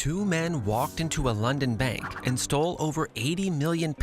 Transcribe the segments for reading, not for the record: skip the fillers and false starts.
Two men walked into a London bank and stole over £80 million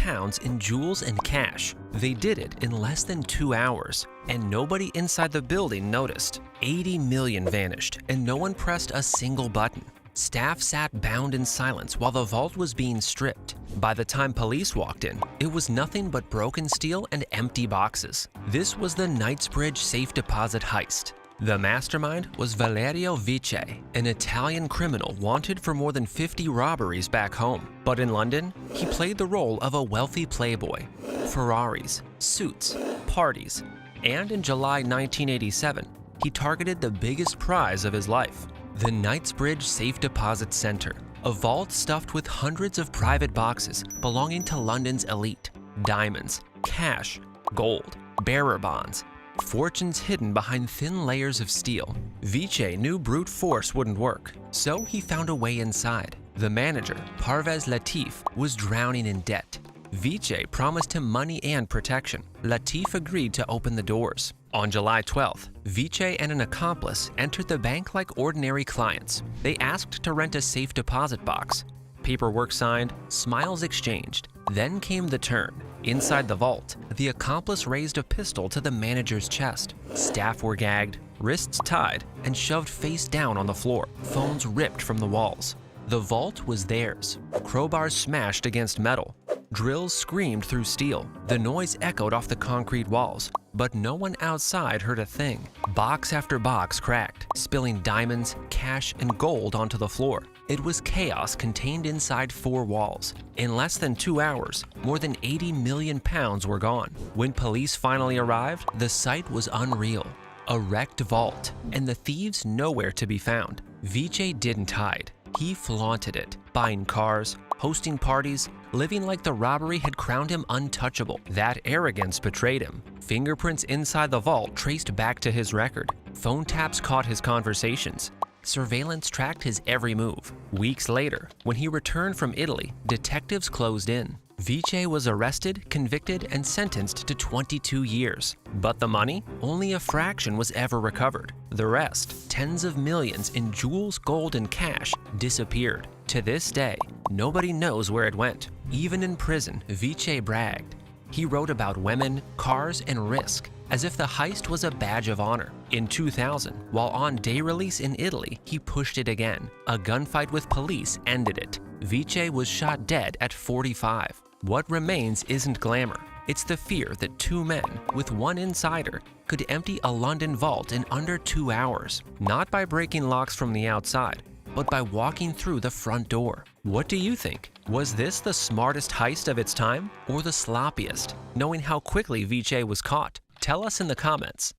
in jewels and cash. They did it in less than 2 hours, and nobody inside the building noticed. 80 million vanished, and no one pressed a single button. Staff sat bound in silence while the vault was being stripped. By the time police walked in, it was nothing but broken steel and empty boxes. This was the Knightsbridge safe deposit heist. The mastermind was Valerio Vice, an Italian criminal wanted for more than 50 robberies back home. But in London, he played the role of a wealthy playboy. Ferraris, suits, parties, and in July 1987, he targeted the biggest prize of his life, the Knightsbridge Safe Deposit Center, a vault stuffed with hundreds of private boxes belonging to London's elite. Diamonds, cash, gold, bearer bonds, fortunes hidden behind thin layers of steel. Vice knew brute force wouldn't work, so he found a way inside. The manager, Parvez Latif, was drowning in debt. Vice promised him money and protection. Latif agreed to open the doors. On July 12th, Vice and an accomplice entered the bank like ordinary clients. They asked to rent a safe deposit box. Paperwork signed, smiles exchanged. Then came the turn. Inside the vault, the accomplice raised a pistol to the manager's chest. Staff were gagged, wrists tied, and shoved face down on the floor, phones ripped from the walls. The vault was theirs. Crowbars smashed against metal. Drills screamed through steel. The noise echoed off the concrete walls, but no one outside heard a thing. Box after box cracked, spilling diamonds, cash, and gold onto the floor. It was chaos contained inside 4 walls. In less than 2 hours, more than £80 million were gone. When police finally arrived, the sight was unreal. A wrecked vault, and the thieves nowhere to be found. Vice didn't hide. He flaunted it, buying cars, hosting parties, living like the robbery had crowned him untouchable. That arrogance betrayed him. Fingerprints inside the vault traced back to his record. Phone taps caught his conversations. Surveillance tracked his every move. Weeks later, when he returned from Italy, detectives closed in. Vice was arrested, convicted, and sentenced to 22 years. But the money? Only a fraction was ever recovered. The rest, tens of millions in jewels, gold, and cash, disappeared. To this day, nobody knows where it went. Even in prison, Vice bragged. He wrote about women, cars, and risk, as if the heist was a badge of honor. In 2000, while on day release in Italy, he pushed it again. A gunfight with police ended it. Vice was shot dead at 45. What remains isn't glamour. It's the fear that 2 men, with 1 insider, could empty a London vault in under 2 hours. Not by breaking locks from the outside, but by walking through the front door. What do you think? Was this the smartest heist of its time, or the sloppiest? Knowing how quickly Vice was caught? Tell us in the comments.